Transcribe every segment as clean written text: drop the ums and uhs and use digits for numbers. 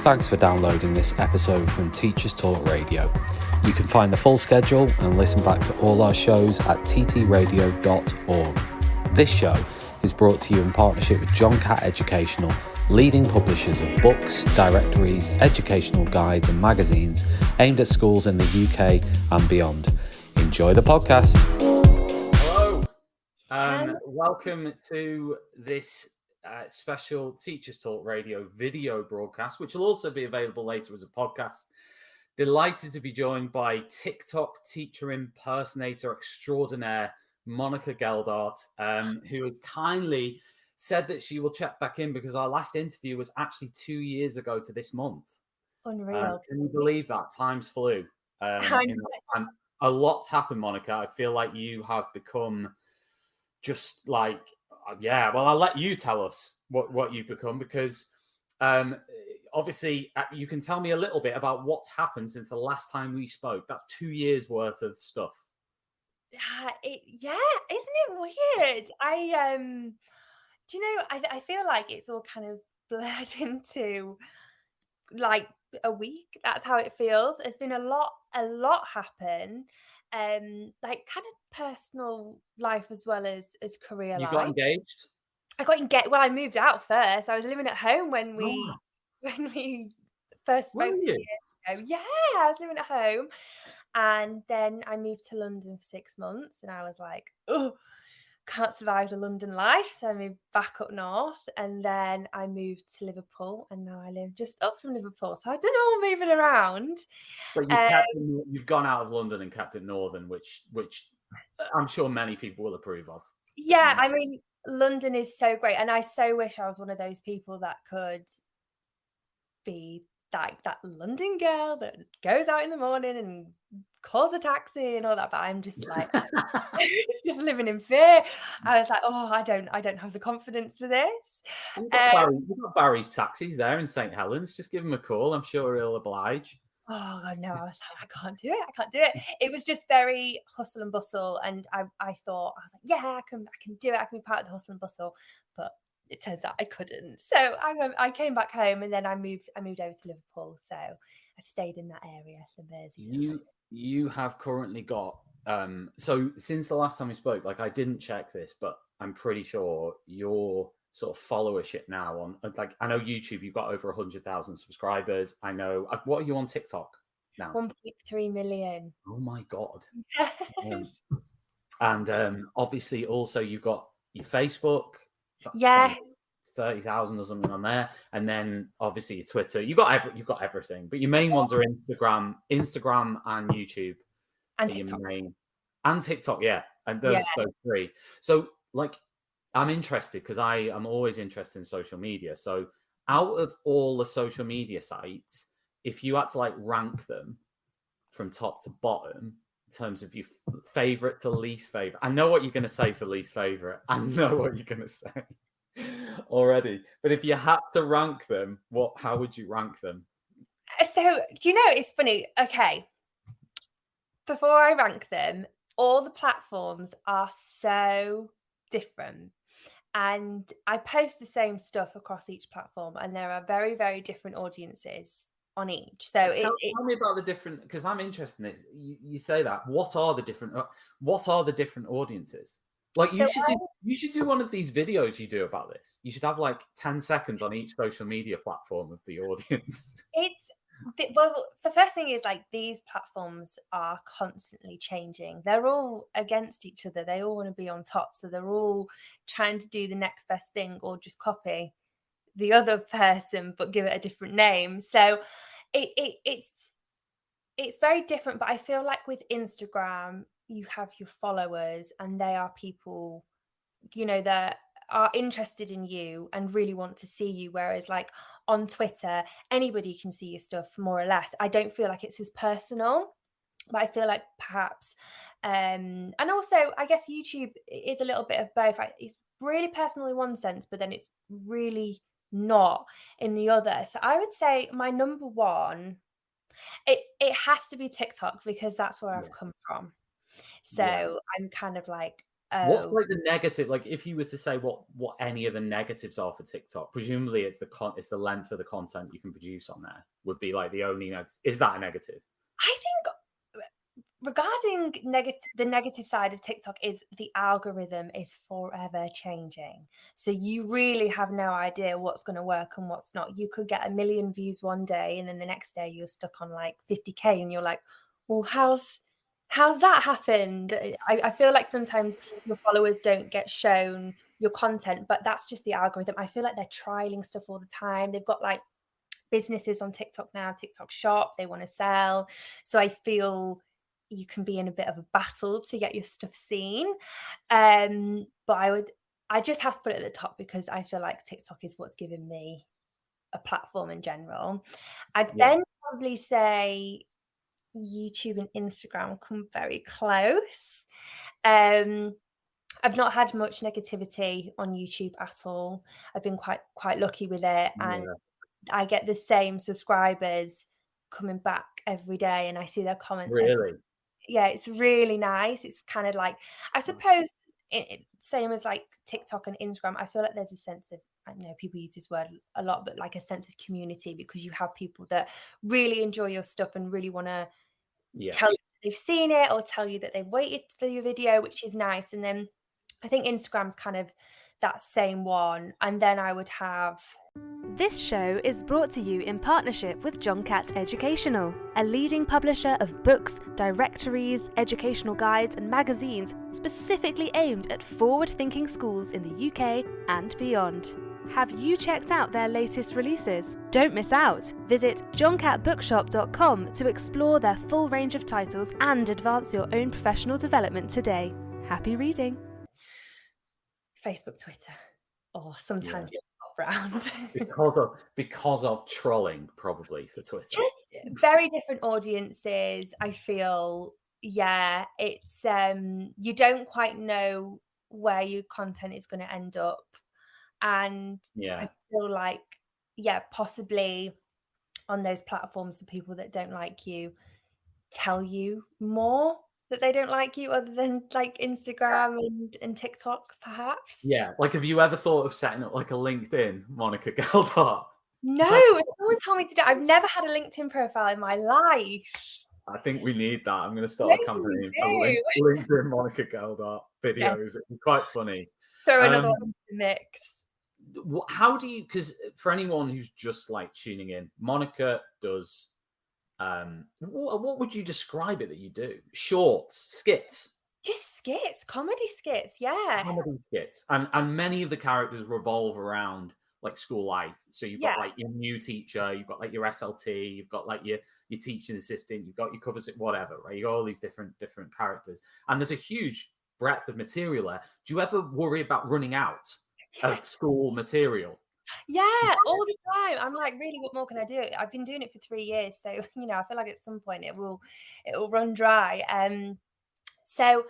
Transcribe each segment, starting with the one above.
Thanks for downloading this episode from Teachers Talk Radio. You can find the full schedule and listen back to all our shows at ttradio.org. This show is brought to you in partnership with John Catt Educational, leading publishers of books, directories, educational guides and magazines aimed at schools in the UK and beyond. Enjoy the podcast. Hello, welcome to this special Teachers Talk Radio video broadcast, which will also be available later as a podcast. Delighted to be joined by TikTok teacher impersonator extraordinaire Monica Geldart, who has kindly said that she will check back in because our last interview was actually 2 years ago to this month. Unreal. Can you believe that? Times flew. And a lot's happened, Monica. I feel like you have become just like, well, I'll let you tell us what you've become because obviously you can tell me a little bit about what's happened since the last time we spoke. That's 2 years worth of stuff. Isn't it weird? Do you know, I feel like it's all kind of blurred into like a week. That's how it feels. There's been a lot happen. Like kind of personal life as well as career life. You got engaged? I got engaged. Well, I moved out first. I was living at home when we first spoke 2 years ago. Yeah, I was living at home. And then I moved to London for 6 months and I was like, oh, can't survive the London life. So I moved back up north and then I moved to Liverpool and now I live just up from Liverpool. So I don't know, moving around. But you've gone out of London and kept it northern, which I'm sure many people will approve of. Yeah, I mean, London is so great. And I so wish I was one of those people that could be like that London girl that goes out in the morning and calls a taxi and all that, but I'm just like just living in fear. I was like, oh, I don't have the confidence for this. You've got Barry's taxis there in St Helens. Just give him a call. I'm sure he'll oblige. Oh God, no, I was like, I can't do it. It was just very hustle and bustle, and I thought, I was like, yeah, I can do it. I can be part of the hustle and bustle, but it turns out I couldn't. So I came back home and then I moved over to Liverpool. So I've stayed in that area, the Merseyside. You have currently got so since the last time we spoke, like I didn't check this, but I'm pretty sure your sort of followership now on, like, I know YouTube, you've got over 100,000 subscribers. I know. What are you on TikTok now? 1.3 million. Oh my God. Yes. And obviously also you've got your Facebook. Yeah. 30,000 or something on there, and then obviously your Twitter. You've got everything, but your main ones are Instagram and YouTube, and TikTok. And TikTok, yeah, and those three. So, like, I'm interested because I am always interested in social media. So, out of all the social media sites, if you had to like rank them from top to bottom in terms of your favorite to least favorite, I know what you're going to say for least favorite. I know what you're going to say already, but if you had to rank them, how would you rank them? So do you know, it's funny, okay, before I rank them, all the platforms are so different and I post the same stuff across each platform and there are very, very different audiences on each. So tell me about the different, because I'm interested in it. You say that. What are the different audiences? Like, you should do one of these videos you do about this. You should have like 10 seconds on each social media platform of the audience. Well, the first thing is like these platforms are constantly changing. They're all against each other. They all want to be on top. So they're all trying to do the next best thing or just copy the other person, but give it a different name. So it's very different. But I feel like with Instagram, you have your followers and they are people, you know, that are interested in you and really want to see you. Whereas like on Twitter, anybody can see your stuff more or less. I don't feel like it's as personal, but I feel like perhaps, and also I guess YouTube is a little bit of both. It's really personal in one sense, but then it's really not in the other. So I would say my number one, it has to be TikTok because that's where I've come from. So I'm kind of like What's Oh, like the negative? Like, if you were to say what any of the negatives are for TikTok, presumably it's the length of the content you can produce on there would be like the only is that a negative? I think regarding the negative side of TikTok is the algorithm is forever changing. So you really have no idea what's going to work and what's not. You could get a million views one day and then the next day you're stuck on like 50K and you're like, well, how's that happened? I feel like sometimes your followers don't get shown your content, but that's just the algorithm. I feel like they're trialing stuff all the time. They've got like businesses on TikTok now, TikTok shop, they want to sell. So I feel you can be in a bit of a battle to get your stuff seen. But I just have to put it at the top because I feel like TikTok is what's given me a platform in general. I'd Yeah, then probably say YouTube and Instagram come very close. Um, I've not had much negativity on YouTube at all. I've been quite lucky with it, and yeah, I get the same subscribers coming back every day and I see their comments every. really. Yeah, it's really nice. It's kind of like, I suppose, same as like TikTok and Instagram, I feel like there's a sense of, I know people use this word a lot, but like a sense of community because you have people that really enjoy your stuff and really want to Yeah. tell you they've seen it or tell you that they've waited for your video, which is nice. And then I think Instagram's kind of that same one. And then I would have. This show is brought to you in partnership with John Catt Educational, a leading publisher of books, directories, educational guides, and magazines specifically aimed at forward-thinking schools in the UK and beyond. Have you checked out their latest releases? Don't miss out! Visit johncattbookshop.com to explore their full range of titles and advance your own professional development today. Happy reading! Facebook, Twitter, or Yeah. sometimes round. Because of trolling, probably for Twitter. Just very different audiences. I feel, yeah, it's you don't quite know where your content is going to end up, and I Yeah. feel like, yeah, possibly on those platforms, the people that don't like you tell you more that they don't like you, other than like Instagram and TikTok, perhaps. Yeah. Like, have you ever thought of setting up like a LinkedIn, Monica Geldart? No, That's someone told me to do. I've never had a LinkedIn profile in my life. I think we need that. I'm going to start a Maybe we campaign for do. LinkedIn Monica Geldart Yeah, videos. It'd be quite funny. throw another Um, one into the mix. how do you? Because for anyone who's just like tuning in, Monica does. What would you describe it that you do? Shorts, skits, Just skits, comedy skits, yeah. comedy skits, and many of the characters revolve around like school life. So you've Yeah. got like your new teacher, you've got like your SLT, you've got like your teaching assistant, you've got your covers, whatever, right? You got all these different characters, and there's a huge breadth of material there. Do you ever worry about running out of school material? Yeah, all the time. I'm like, really, what more can I do? I've been doing it for 3 years, so, I feel like at some point it will run dry. So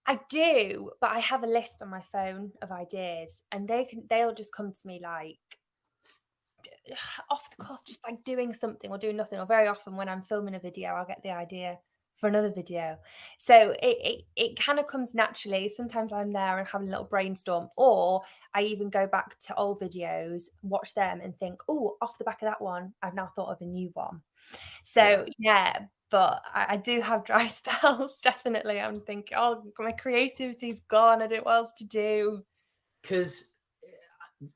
I do, but I have a list on my phone of ideas, and they'll just come to me like off the cuff, just like doing something or doing nothing. Or very often when I'm filming a video, I'll get the idea for another video. So it kind of comes naturally. Sometimes I'm there and having a little brainstorm, or I even go back to old videos, watch them, and think, oh, off the back of that one, I've now thought of a new one. Yeah, So yeah. But I do have dry spells, definitely. I'm thinking, oh, my creativity's gone. I don't know what else to do. because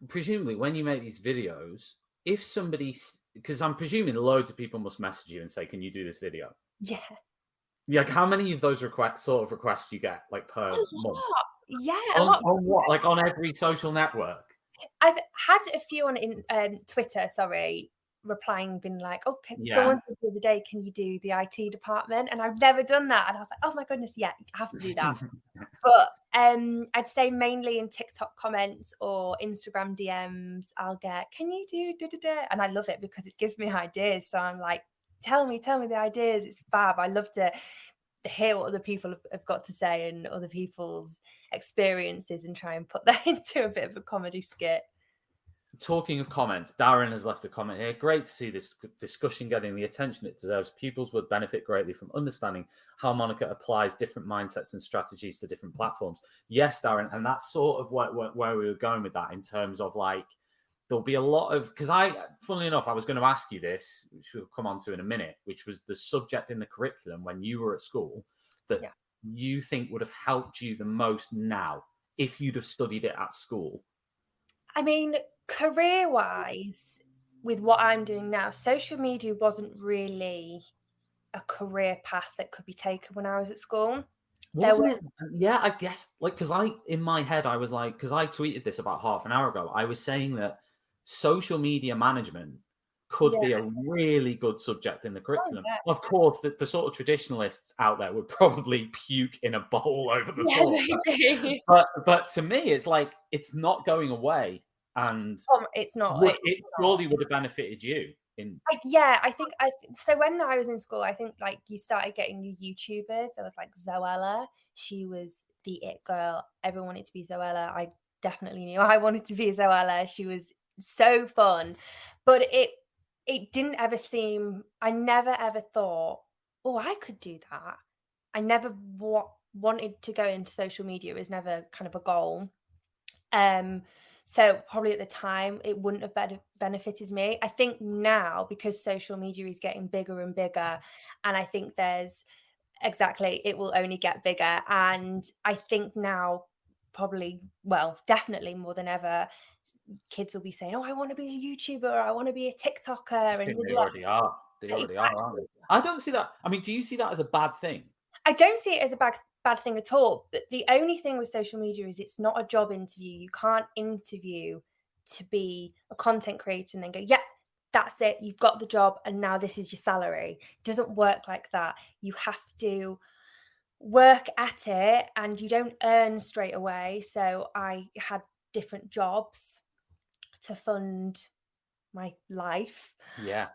presumably when you make these videos, if somebody, because I'm presuming loads of people must message you and say, "Can you do this video?" Yeah. Yeah, like how many of those requests you get like A per month? lot. Yeah, a lot. On what? Like on every social network? I've had a few on Twitter, sorry, replying, been like, "Oh, Yeah. someone said the other day, can you do the IT department?" And I've never done that, and I was like, "Oh my goodness, yeah, I have to do that." But I'd say mainly in TikTok comments or Instagram DMs, I'll get, "Can you do da da da?" And I love it because it gives me ideas. So I'm like, tell me the ideas. It's fab. I love to hear what other people have got to say and other people's experiences and try and put that into a bit of a comedy skit. talking of comments, Darren has left a comment here. Great to see this discussion getting the attention it deserves. Pupils would benefit greatly from understanding how Monica applies different mindsets and strategies to different platforms. Yes, Darren, and that's sort of where we were going with that, in terms of like, there'll be a lot of, because funnily enough, I was going to ask you this, which we'll come on to in a minute, which was the subject in the curriculum when you were at school that you think would have helped you the most now if you'd have studied it at school. I mean, career-wise, with what I'm doing now, social media wasn't really a career path that could be taken when I was at school. Wasn't it? Yeah, I guess, like, because in my head, I was like, because I tweeted this about half an hour ago, I was saying that social media management could be a really good subject in the curriculum. Of course, the sort of traditionalists out there would probably puke in a bowl over the thought. But to me, it's like, it's not going away, and it's not. It surely would have benefited you. I think so when I was in school, I think like you started getting your YouTubers. There was like Zoella. She was the it girl. Everyone wanted to be Zoella. I definitely knew I wanted to be Zoella. She was so fun. But it didn't ever seem, I never ever thought, oh, I could do that. I never wanted to go into social media. It was never kind of a goal. So probably at the time it wouldn't have benefited me. I think now, because social media is getting bigger and bigger, and I think it will only get bigger. And I think now probably, well, definitely more than ever, kids will be saying, oh, I want to be a YouTuber, or I want to be a TikToker. I think they already are. They already are, aren't they? I don't see that. I mean, do you see that as a bad thing? I don't see it as a bad thing at all. But the only thing with social media is it's not a job interview. You can't interview to be a content creator and then go, yeah, that's it. You've got the job and now this is your salary. It doesn't work like that. You have to work at it and you don't earn straight away. So I had different jobs to fund my life. Yeah.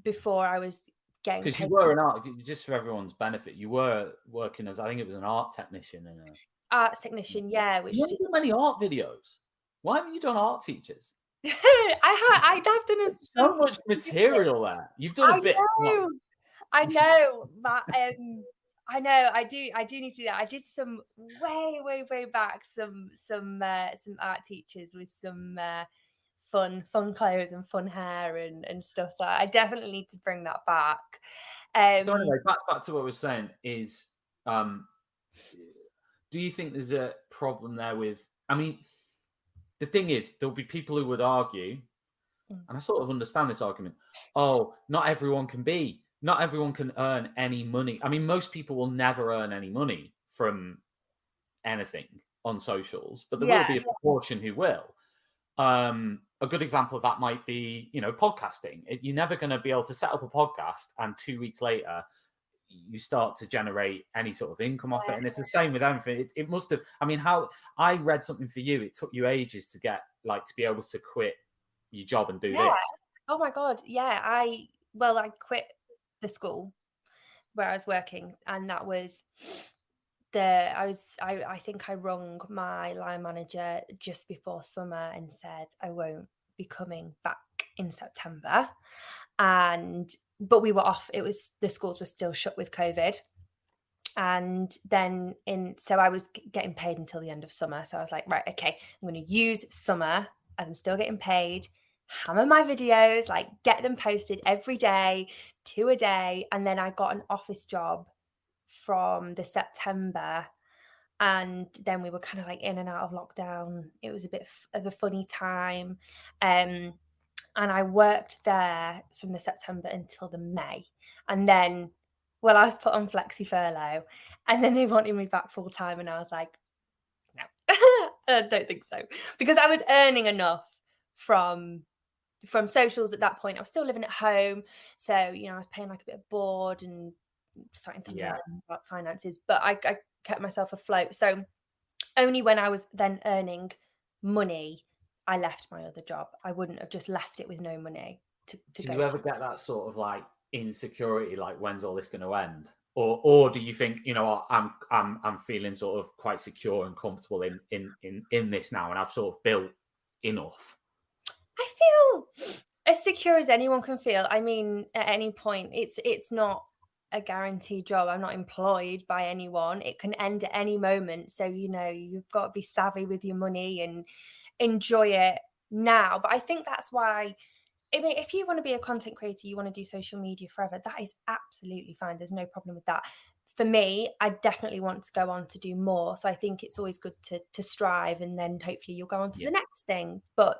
Before I was getting because you were an art, just for everyone's benefit, you were working as, I think it was an art technician in a arts technician, yeah. Which you haven't done many art videos. Why haven't you done art teachers? I've done so much material there. You've done a bit. I know, but I know I do need to do that. I did some way back some art teachers with some fun clothes and fun hair and stuff. So I definitely need to bring that back. So anyway, back to what we were saying is, do you think there's a problem there with? I mean, the thing is, there'll be people who would argue, and I sort of understand this argument. Oh, not everyone can earn any money. I mean, most people will never earn any money from anything on socials, but there will be a proportion who will. A good example of that might be, podcasting. You're never going to be able to set up a podcast and 2 weeks later you start to generate any sort of income off it. And it's the same with everything. It must have, I mean, how I read something for you, it took you ages to get, to be able to quit your job and do this. Oh my God. Yeah. I quit the school where I was working, and that was I think I rung my line manager just before summer and said I won't be coming back in September. But we were off. The schools were still shut with COVID. And then so I was getting paid until the end of summer. So I was like, right, okay, I'm going to use summer as I'm still getting paid, hammer my videos, get them posted every day, 2 a day. And then I got an office job from the September, and then we were kind of in and out of lockdown. It was a bit of a funny time, and I worked there from the September until the May, and then I was put on flexi furlough, and then they wanted me back full time, and I was like, no, I don't think so, because I was earning enough from socials at that point. I was still living at home, so I was paying a bit of board and starting to learn about finances, but I kept myself afloat. So only when I was then earning money, I left my other job. I wouldn't have just left it with no money to go. Do you ever get that sort of insecurity, when's all this going to end? Or do you think, I'm feeling sort of quite secure and comfortable in this now, and I've sort of built enough? I feel as secure as anyone can feel. I mean, at any point, it's not a guaranteed job. I'm not employed by anyone. It can end at any moment. So, you've got to be savvy with your money and enjoy it now. But I think that's why, I mean, if you want to be a content creator, you want to do social media forever, that is absolutely fine. There's no problem with that. For me, I definitely want to go on to do more. So I think it's always good to strive, and then hopefully you'll go on to the next thing. But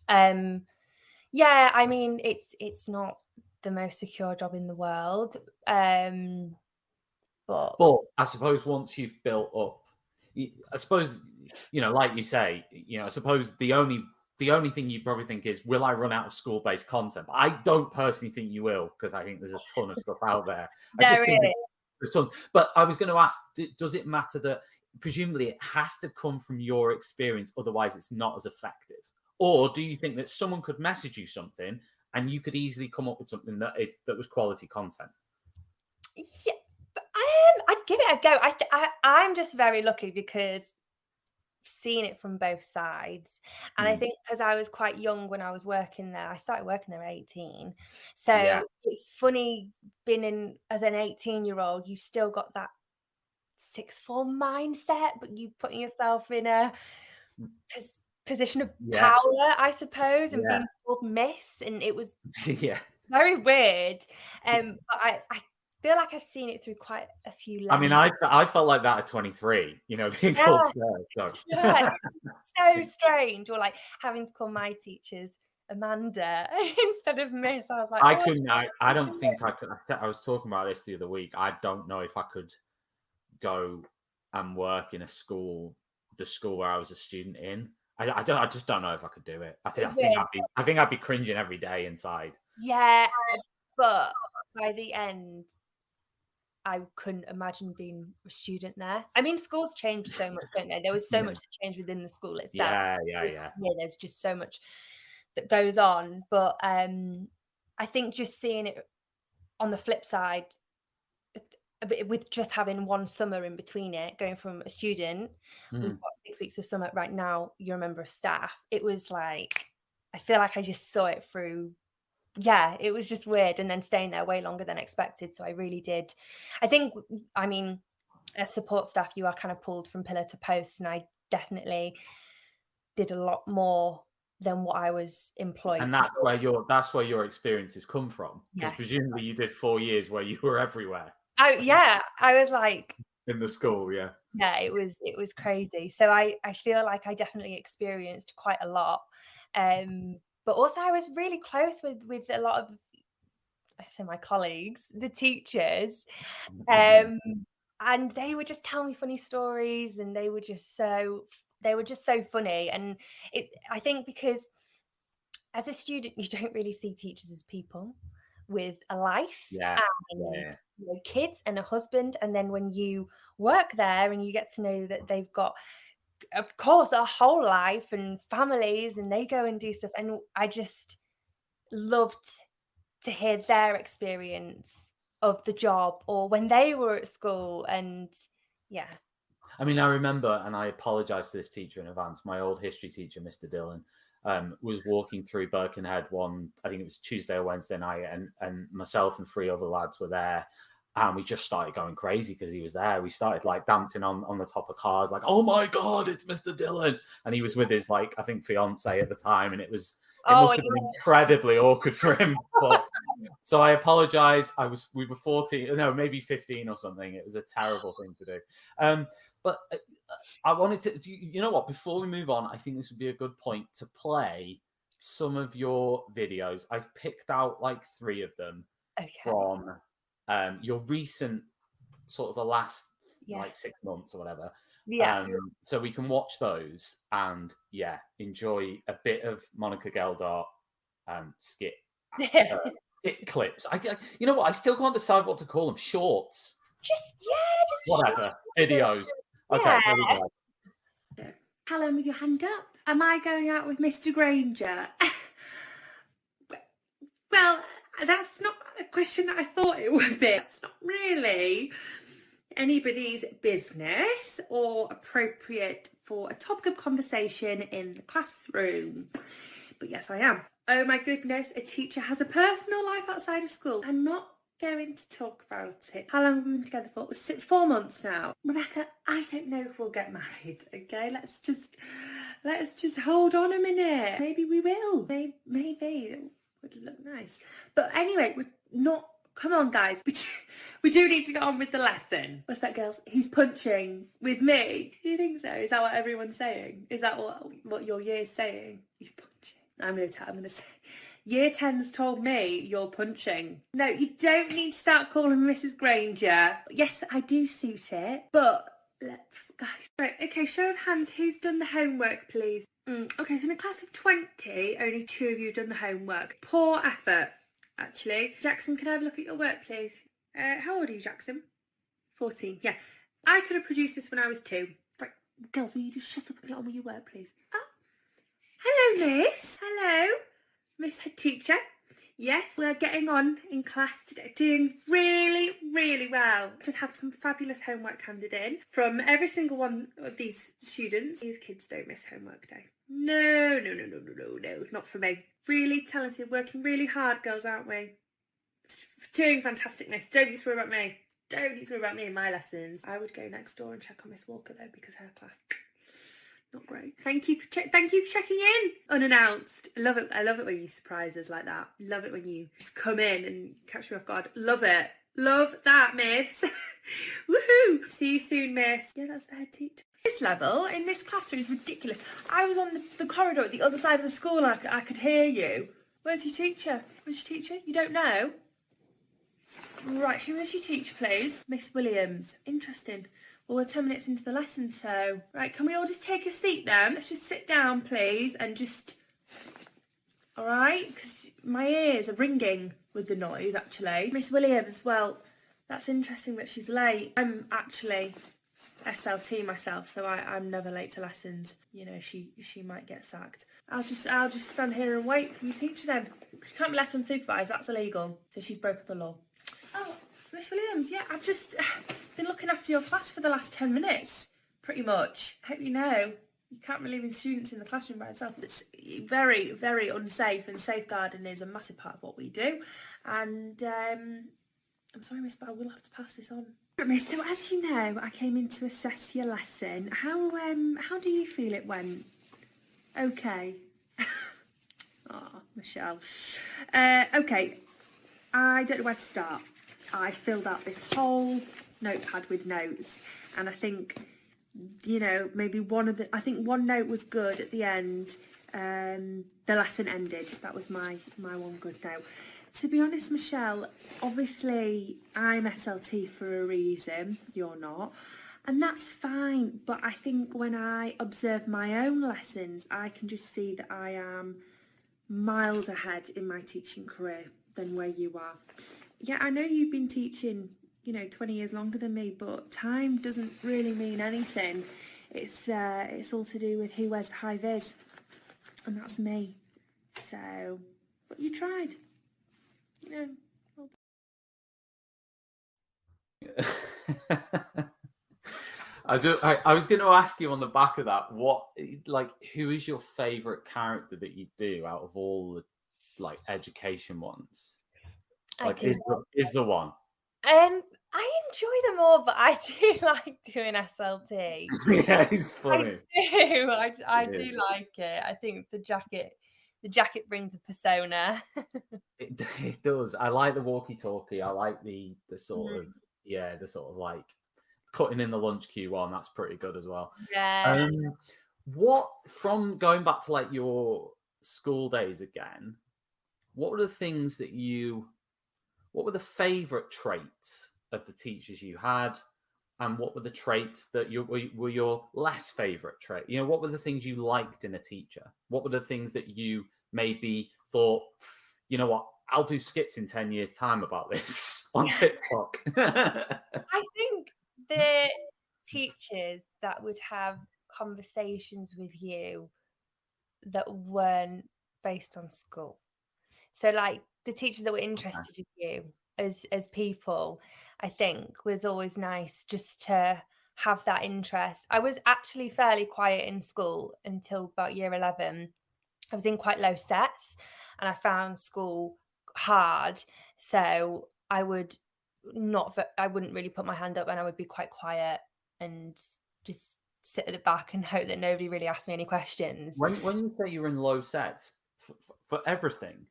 yeah, I mean, it's not the most secure job in the world. But I suppose once you've built up, I suppose, like you say, I suppose the only thing you probably think is, will I run out of school-based content? But I don't personally think you will, because I think there's a ton of stuff out there. I just think there's tons. But I was going to ask, does it matter that presumably it has to come from your experience, otherwise it's not as effective? Or do you think that someone could message you something and you could easily come up with something that was quality content? Yeah, but I'd give it a go. I'm just very lucky because seen it from both sides, and I think because I was quite young when I was working there, I started working there at 18, so it's funny being in as an 18-year-old, you've still got that sixth form mindset, but you putting yourself in a position of power, I suppose, and being called miss, and it was very weird. But I feel like I've seen it through quite a few lenses. I mean, I felt like that at 23, being called sir. So. Yeah, so strange. Or like having to call my teachers Amanda instead of Miss. I was like, I couldn't. I don't think I could. I was talking about this the other week. I don't know if I could go and work in the school where I was a student in. I just don't know if I could do it. I think I'd be cringing every day inside. Yeah, but by the end, I couldn't imagine being a student there. I mean, schools change so much, don't they? There was so much to change within the school itself. Yeah. There's just so much that goes on. But I think just seeing it on the flip side, with just having one summer in between it, going from a student, we've got 6 weeks of summer right now, you're a member of staff. It was like, I feel like I just saw it through. Yeah, it was just weird, and then staying there way longer than expected. So I really did. I mean, as support staff, you are kind of pulled from pillar to post, and I definitely did a lot more than what I was employed. And that's where your experiences come from, because presumably you did 4 years where you were everywhere. I was like in the school, it was crazy. So I feel like I definitely experienced quite a lot. But also I was really close with a lot of, I say, my colleagues, the teachers, and they would just tell me funny stories, and they were just so funny. And I think because as a student, you don't really see teachers as people with a life and kids and a husband. And then when you work there and you get to know that they've got, of course, a whole life and families, and they go and do stuff. And I just loved to hear their experience of the job or when they were at school. And I mean, I remember, and I apologize to this teacher in advance, my old history teacher, Mr. Dillon, was walking through Birkenhead I think it was Tuesday or Wednesday night, and myself and 3 other lads were there. And we just started going crazy because he was there. We started like dancing on the top of cars, like, oh my God, it's Mr. Dillon. And he was with his, like, I think fiance at the time. And it must have been incredibly awkward for him. But so I apologize. We were 14, no, maybe 15 or something. It was a terrible thing to do. But I wanted to, you know what, before we move on, I think this would be a good point to play some of your videos. I've picked out like 3 of them from your recent, sort of the last like 6 months or whatever. So we can watch those and enjoy a bit of Monica Geldart skit clips. You know what, I still can't decide what to call them. Shorts, just whatever, videos. Okay, there we go. Callum, with your hand up. Am I going out with Mr. Granger? Well, that's not a question that I thought it would be. It's not really anybody's business or appropriate for a topic of conversation in the classroom. But yes, I am. Oh my goodness, a teacher has a personal life outside of school. I'm not going to talk about it. How long have we been together for? 4 months now. Rebecca, I don't know if we'll get married, okay? Let's just hold on a minute. Maybe we will. Maybe. It would look nice. But anyway, we're not... Come on, guys. We do need to get on with the lesson. What's that, girls? He's punching with me. Do you think so? Is that what everyone's saying? Is that what your year's saying? He's punching. I'm going to say... Year 10's told me you're punching. No, you don't need to start calling Mrs. Granger. Yes, I do suit it, but guys. Right, okay, show of hands, who's done the homework, please? Okay, so in a class of 20, only 2 of you have done the homework. Poor effort, actually. Jackson, can I have a look at your work, please? How old are you, Jackson? 14, yeah. I could have produced this when I was 2. Right, girls, will you just shut up and get on with your work, please? Oh. Hello, Miss. Hello. Miss Head Teacher. Yes, we're getting on in class today. Doing really, really well. Just had some fabulous homework handed in from every single one of these students. These kids don't miss homework day. No, not for me. Really talented, working really hard, girls, aren't we? Doing fantasticness. Don't need to worry about me. Don't need to worry about me in my lessons. I would go next door and check on Miss Walker, though, because her class... not great. Thank you for checking in unannounced. I love it when you surprise us like that. Love it when you just come in and catch me off guard. Love it. Love that, miss. Woohoo! See you soon, miss. Yeah, that's the head teacher. This level in this classroom is ridiculous. I was on the corridor at the other side of the school and I could hear you. Where's your teacher? Where's your teacher? You don't know? Right, who is your teacher, please? Miss Williams. Interesting. Well, we're 10 minutes into the lesson, so... Right, can we all just take a seat then? Let's just sit down, please, and just... All right? Because my ears are ringing with the noise, actually. Miss Williams, well, that's interesting that she's late. I'm actually SLT myself, so I'm never late to lessons. You know, she might get sacked. I'll just stand here and wait for your teacher then. She can't be left unsupervised, that's illegal. So she's broken the law. Oh, Miss Williams, yeah, I've just been looking after your class for the last 10 minutes, pretty much. I hope you know, you can't be leaving students in the classroom by themselves. It's very, very unsafe, and safeguarding is a massive part of what we do. And I'm sorry, Miss, but I will have to pass this on. Miss, so as you know, I came in to assess your lesson. How do you feel it went? Okay. Oh, Michelle. Okay, I don't know where to start. I filled out this whole notepad with notes, and I think, you know, maybe one note was good at the end. The lesson ended. That was my one good note. To be honest, Michelle, obviously I'm SLT for a reason. You're not. And that's fine. But I think when I observe my own lessons, I can just see that I am miles ahead in my teaching career than where you are. Yeah, I know you've been teaching, 20 years longer than me, but time doesn't really mean anything. It's all to do with who wears the high vis, and that's me. So, but you tried. I was going to ask you on the back of that, who is your favourite character that you do out of all the education ones? Is the one? I enjoy them all, but I do like doing SLT. Yeah, he's funny. I do like it. I think the jacket brings a persona. It does. I like the walkie-talkie. I like the sort of the sort of like cutting in the lunch queue one. That's pretty good as well. Yeah. What, from going back to your school days again, what were the things what were the favourite traits of the teachers you had, and what were the traits that were your less favourite trait? What were the things you liked in a teacher? What were the things that you maybe thought, you know what, I'll do skits in 10 years' time about this on TikTok? I think the teachers that would have conversations with you that weren't based on school. So the teachers that were interested in you as people, I think was always nice just to have that interest. I was actually fairly quiet in school until about year 11. I was in quite low sets, and I found school hard. So I wouldn't really put my hand up, and I would be quite quiet and just sit at the back and hope that nobody really asked me any questions. When you say you're in low sets for everything,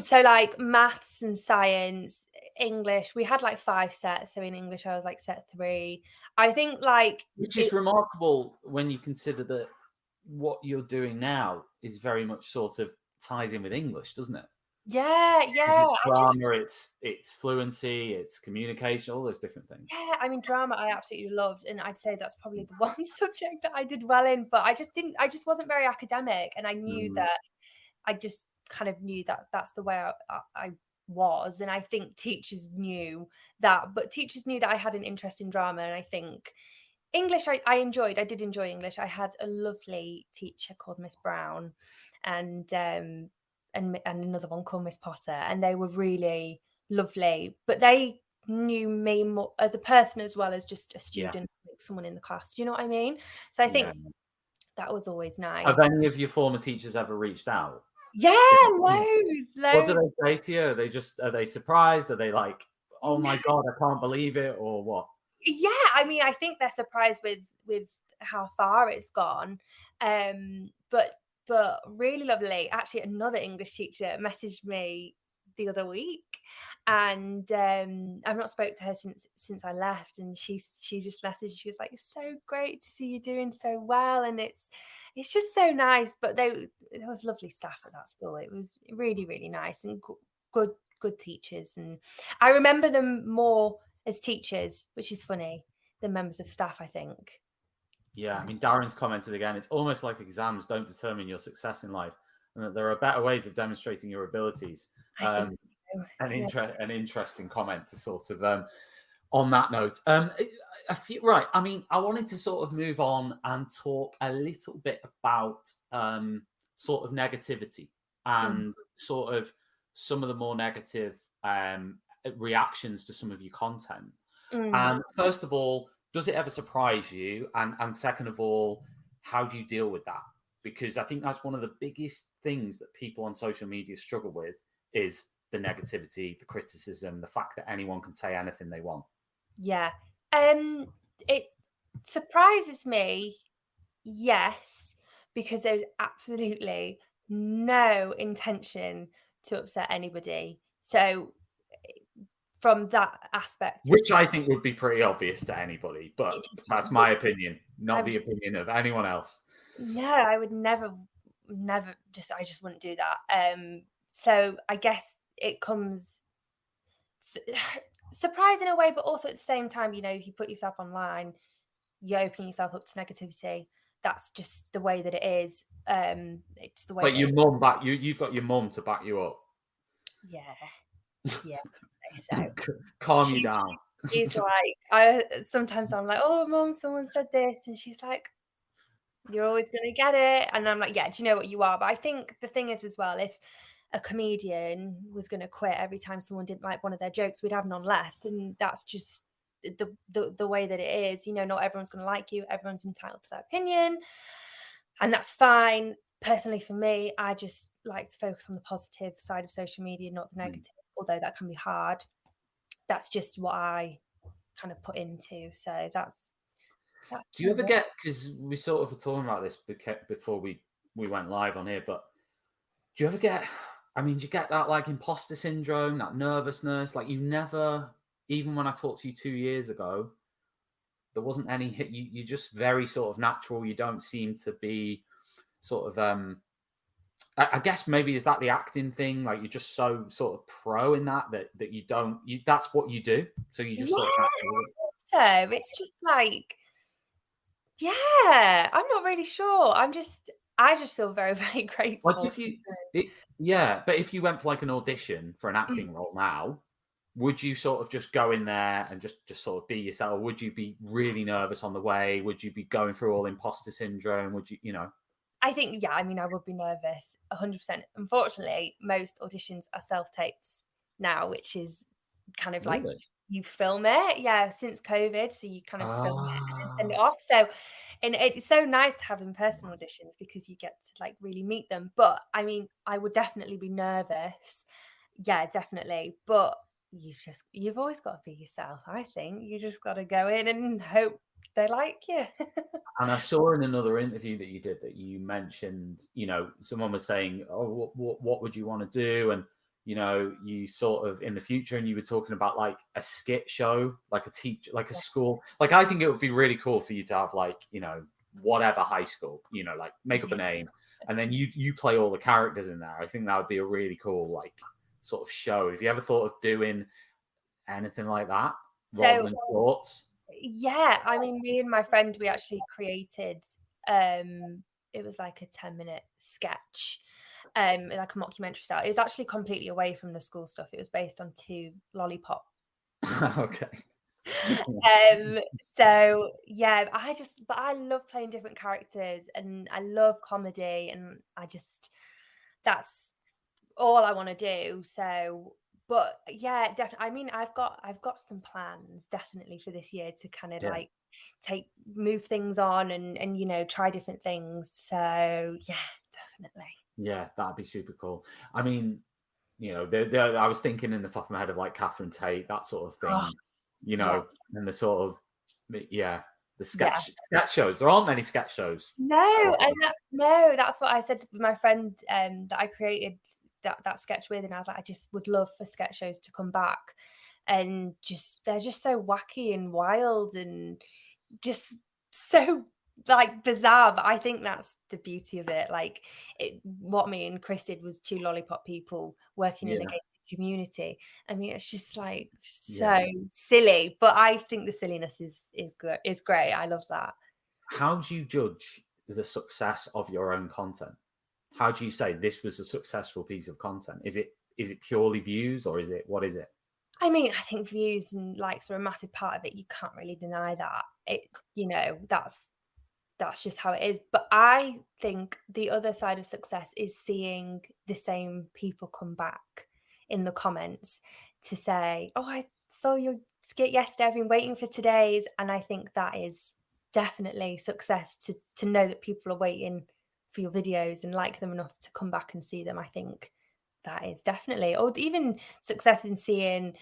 So like maths and science, English, we had like 5 sets. So in English, I was like set 3. I think like which is remarkable when you consider that what you're doing now is very much sort of ties in with English, doesn't it? yeah. It's drama, it's fluency, it's communication, all those different things. Yeah, I mean, drama I absolutely loved, and I'd say that's probably the one subject that I did well in, but I just wasn't very academic, and I knew that I just kind of knew that that's the way I was, and I think teachers knew that, but teachers knew that I had an interest in drama, and I think English I did enjoy English. I had a lovely teacher called Miss Brown, and another one called Miss Potter, and they were really lovely, but they knew me more as a person as well as just a student, like someone in the class. Do you know what I mean? So I think that was always nice. Have any of your former teachers ever reached out? Yeah, loads. What do they say to you? Are they surprised? Are they like, oh my God, I can't believe it, or what? Yeah, I mean, I think they're surprised with how far it's gone. But really lovely. Actually, another English teacher messaged me the other week, and I've not spoke to her since I left, and she just messaged. She was like, "It's so great to see you doing so well," and it's just so nice. But there was lovely staff at that school. It was really, really nice and good teachers, and I remember them more as teachers, which is funny, than members of staff, I think. Yeah, I mean, Darren's commented again, it's almost like exams don't determine your success in life, and that there are better ways of demonstrating your abilities. I think so. An interesting comment to sort of on that note. Right. I mean, I wanted to sort of move on and talk a little bit about sort of negativity and sort of some of the more negative reactions to some of your content. And first of all, does it ever surprise you? And second of all, how do you deal with that? Because I think that's one of the biggest things that people on social media struggle with is the negativity, the criticism, the fact that anyone can say anything they want. Yeah. It surprises me, yes, because there's absolutely no intention to upset anybody. So from that aspect, which I think would be pretty obvious to anybody, but that's my opinion, not the opinion of anyone else. No, I would never I just wouldn't do that. So I guess it comes surprise in a way, but also at the same time, you know, if you put yourself online, you're opening yourself up to negativity. That's just the way that it is. It's the way. But your mum you've got your mum to back you up. Yeah, so calm you down. She's like, sometimes I'm like, oh, Mum, someone said this, and she's like, you're always going to get it, and I'm like, yeah, do you know what you are? But I think the thing is as well, if a comedian was going to quit every time someone didn't like one of their jokes, we'd have none left, and that's just the way that it is. You know, not everyone's going to like you. Everyone's entitled to their opinion, and that's fine. Personally, for me, I just like to focus on the positive side of social media, not the negative, although that can be hard. That's just what I kind of put into. So that's do you ever get, because we sort of were talking about this before we went live on here, but do you ever get, I mean, do you get that like imposter syndrome, that nervousness? Like you never, even when I talked to you 2 years ago, there wasn't any hit. You're just very sort of natural. You don't seem to be sort of, I guess maybe is that the acting thing? Like you're just so sort of pro in that you don't, that's what you do. So you just sort of. So it's just like, yeah, I'm not really sure. I just feel very, very grateful. Like if you, but if you went for like an audition for an acting role now, would you sort of just go in there and just sort of be yourself? Or would you be really nervous on the way? Would you be going through all imposter syndrome? Would you, you know? I think, yeah, I mean, I would be nervous 100%. Unfortunately, most auditions are self-tapes now, which is kind of like you film it. Yeah, since COVID. So you kind of film it and send it off. So And it's so nice to have in-person auditions because you get to like really meet them. But I mean, I would definitely be nervous. Yeah, definitely. But you've always got to be yourself, I think. You just got to go in and hope they like you. And I saw in another interview that you did that you mentioned, someone was saying, "Oh, what would you want to do?" And you sort of in the future, and you were talking about like a skit show, like a teacher, like a school. Like I think it would be really cool for you to have like whatever high school, like make up a name, and then you play all the characters in there. I think that would be a really cool like sort of show. Have you ever thought of doing anything like that rather than shorts? Yeah, I mean, me and my friend, we actually created it was like a 10-minute sketch, like a mockumentary style. It was actually completely away from the school stuff. It was based on 2 lollipop. Okay. So yeah, but I love playing different characters and I love comedy, and that's all I want to do. So, but yeah, definitely. I mean, I've got some plans definitely for this year to kind of like move things on and try different things. So yeah, definitely. Yeah, that'd be super cool. I mean, I was thinking in the top of my head of like Catherine Tate, that sort of thing, Yes. and the sort of the sketch shows. There aren't many sketch shows. No, and that's what I said to my friend that I created that sketch with, and I was like, I just would love for sketch shows to come back, and they're just so wacky and wild and just so like bizarre. But I think that's the beauty of it. Like what me and Chris did was 2 lollipop people working in a gated community. I mean, it's just like so silly, but I think the silliness is good. Is great. I love that. How do you judge the success of your own content? How do you say this was a successful piece of content? Is it purely views, or what is it? I mean, I think views and likes are a massive part of it. You can't really deny that. That's just how it is. But I think the other side of success is seeing the same people come back in the comments to say, "Oh, I saw your skit yesterday. I've been waiting for today's." And I think that is definitely success to know that people are waiting for your videos and like them enough to come back and see them. I think that is definitely, or even success in seeing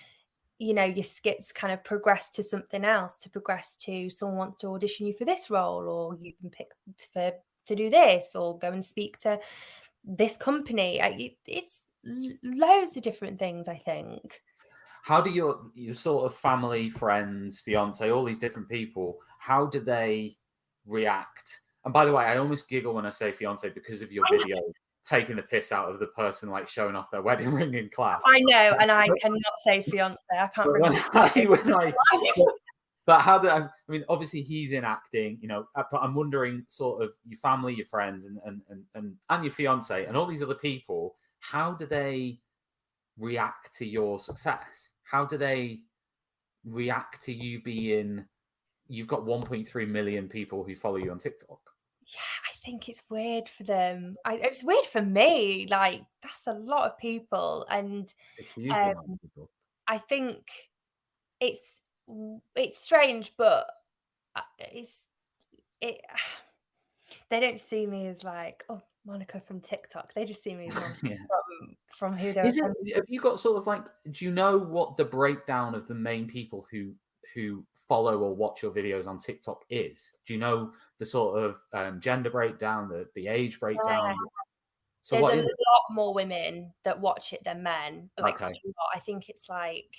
your skits kind of progress to something else, to progress to someone wants to audition you for this role, or you've been picked to do this, or go and speak to this company. It's loads of different things, I think. How do your sort of family, friends, fiance, all these different people, how do they react? And by the way, I almost giggle when I say fiance because of your video taking the piss out of the person like showing off their wedding ring in class. I know, and I cannot say fiance. I can't remember. But how do I mean? Obviously, he's in acting, but I'm wondering, sort of, your family, your friends, and your fiance, and all these other people. How do they react to your success? How do they react to you being? You've got 1.3 million people who follow you on TikTok. Yeah, I think it's weird for them. It's weird for me. Like, that's a lot of people, and People. I think it's strange, but they don't see me as like, oh, Monica from TikTok. They just see me as Monica from who they're. Have you got sort of like? Do you know what the breakdown of the main people who follow or watch your videos on TikTok is? Do you know the sort of gender breakdown, the age breakdown? So there's a lot more women that watch it than men. Like, okay. I think it's like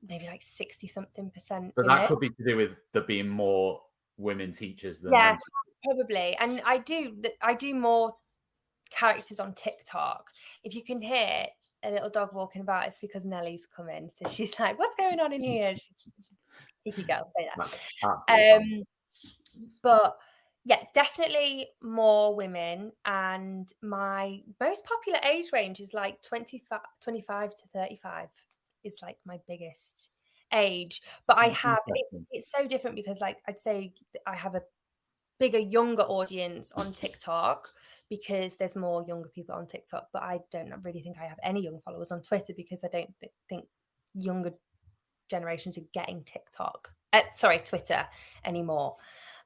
maybe like 60-something%. But that could be to do with there being more women teachers than men teachers. Probably. And I do more characters on TikTok. If you can hear a little dog walking about, it's because Nellie's come in. So she's like, "What's going on in here?" Cheeky girl, say that. But yeah, definitely more women, and my most popular age range is like 25 to 35 is like my biggest age. But I have it's so different because, like, I'd say I have a bigger younger audience on TikTok because there's more younger people on TikTok, but I don't really think I have any young followers on Twitter because I don't think younger generations are getting Twitter anymore.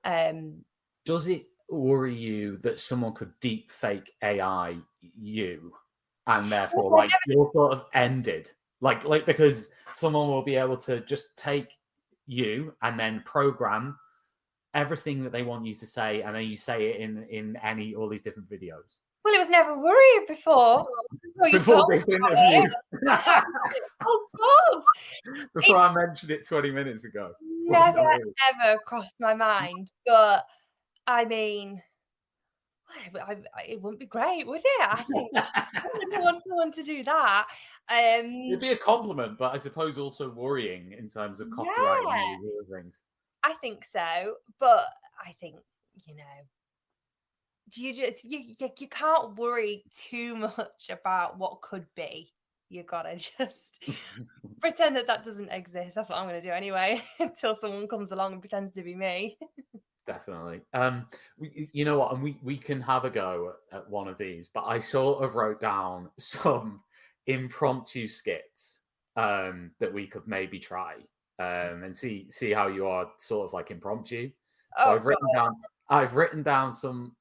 Does it worry you that someone could deep fake AI you, and therefore like you're sort of ended? Like because someone will be able to just take you and then program everything that they want you to say, and then you say it in all these different videos. Well, it was never worried before. Before this interview. Oh God! Before I mentioned it 20 minutes ago. Never ever crossed my mind. But I mean, it wouldn't be great, would it? I think I wouldn't want someone to do that. It'd be a compliment, but I suppose also worrying in terms of copyright and all these other things. I think so, but I think, you know, you can't worry too much about what could be. You gotta just pretend that doesn't exist. That's what I'm gonna do anyway, until someone comes along and pretends to be me. Definitely. You know what? And we can have a go at one of these, but I sort of wrote down some impromptu skits that we could maybe try and see how you are sort of like impromptu. So I've written down some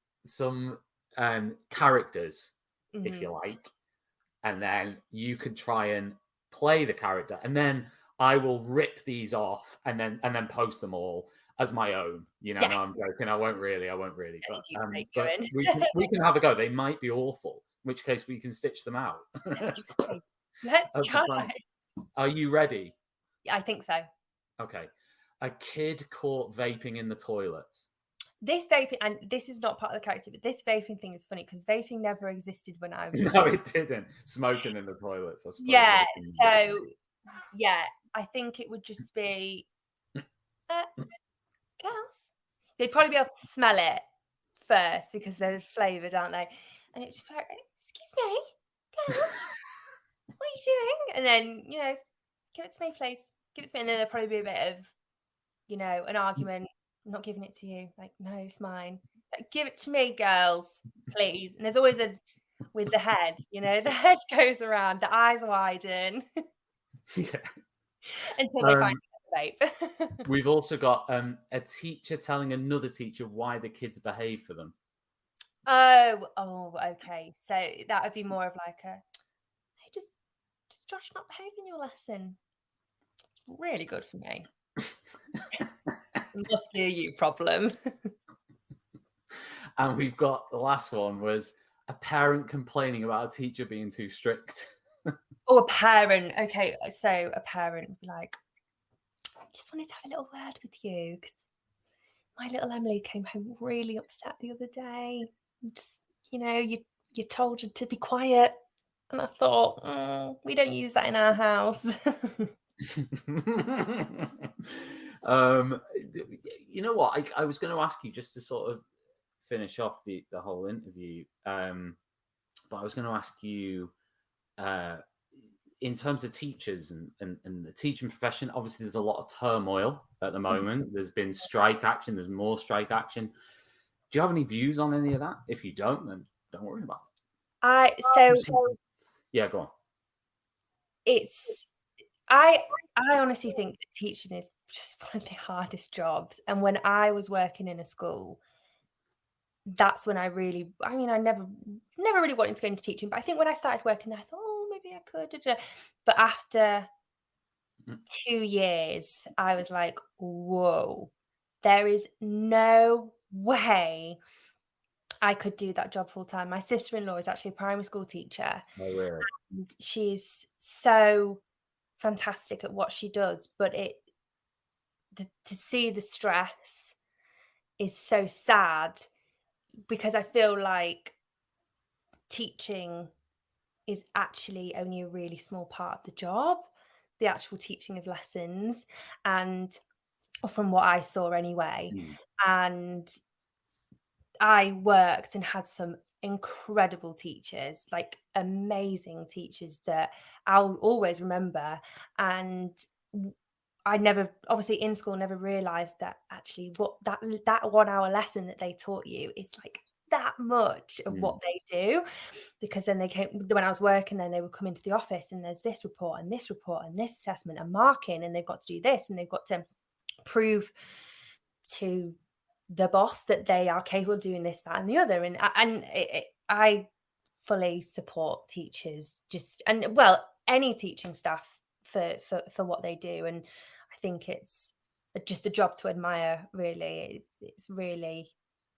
characters, if you like, and then you can try and play the character, and then I will rip these off and then post them all as my own. You know, Yes. No, I'm joking. I won't really. But we can can have a go. They might be awful, in which case we can stitch them out. Let's try. Are you ready? I think so. Okay. A kid caught vaping in the toilet. This vaping, and this is not part of the character, but this vaping thing is funny because vaping never existed when I was. No, it didn't. Smoking in the toilets, I suppose. Yeah. So, yeah, I think it would just be girls. They'd probably be able to smell it first because they're flavoured, aren't they? And it just be like, excuse me, girls, what are you doing? And then, you know, give it to me, please. Give it to me. And then there'll probably be a bit of, you know, an argument. I'm not giving it to you. Like, no, it's mine. Like, give it to me, girls, please. And there's always with the head, you know, the head goes around, the eyes widen. Yeah. Until they find the vape. We've also got a teacher telling another teacher why the kids behave for them. Oh, okay. So that would be more of like hey, does Josh not behave in your lesson? It's really good for me. It must be a you problem. And we've got the last one was a parent complaining about a teacher being too strict. Oh, a parent. Okay, so a parent would be like, I just wanted to have a little word with you because my little Emily came home really upset the other day. Just, you know, you told her to be quiet. And I thought, we don't use that in our house. You know what? I was going to ask you just to sort of finish off the whole interview. But I was going to ask you, in terms of teachers and the teaching profession, obviously there's a lot of turmoil at the moment. There's been strike action. There's more strike action. Do you have any views on any of that? If you don't, then don't worry about it. Yeah, go on. I honestly think that teaching is just one of the hardest jobs. And when I was working in a school, that's when I never really wanted to go into teaching. But I think when I started working there, I thought, maybe I could. But after 2 years, I was like, whoa, there is no way I could do that job full time. My sister-in-law is actually a primary school teacher. Oh, really? And she's so fantastic at what she does, but to see the stress is so sad because I feel like teaching is actually only a really small part of the job, the actual teaching of lessons, and from what I saw anyway. And I worked and had some incredible teachers, like amazing teachers that I'll always remember. And I never, obviously in school, never realized that actually what that 1 hour lesson that they taught you is like that much of what they do. Because then when I was working, then they would come into the office and there's this report and this assessment and marking, and they've got to do this and they've got to prove to the boss that they are capable of doing this, that, and the other. And I fully support teachers, any teaching staff for what they do. And I think it's just a job to admire, really. It's really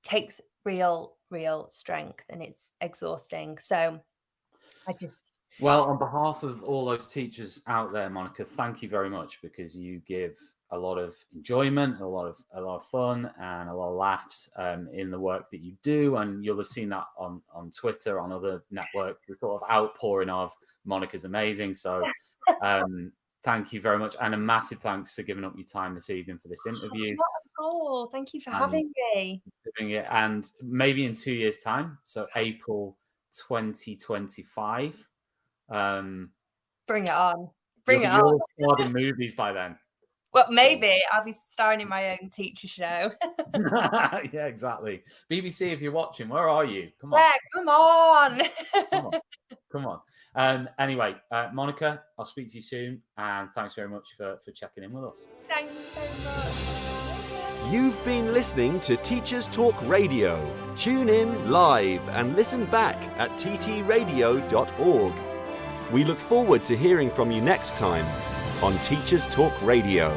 takes real strength, and it's exhausting. So Well, on behalf of all those teachers out there, Monica, thank you very much, because you give a lot of enjoyment, a lot of fun, and a lot of laughs in the work that you do. And you'll have seen that on Twitter, on other networks, the sort of outpouring of Monica's amazing. So thank you very much, and a massive thanks for giving up your time this evening for this interview. Oh, thank you for having me. Doing it, and maybe in 2 years' time, so April 2025. Bring it on. Bring it on. You'll start in movies by then. Well, maybe I'll be starring in my own teacher show. Yeah, exactly. BBC, if you're watching, where are you? Come on. Yeah, come on. Come on. Anyway, Monica, I'll speak to you soon, and thanks very much for checking in with us. Thank you so much. You've been listening to Teachers Talk Radio. Tune in live and listen back at ttradio.org. We look forward to hearing from you next time on Teachers Talk Radio.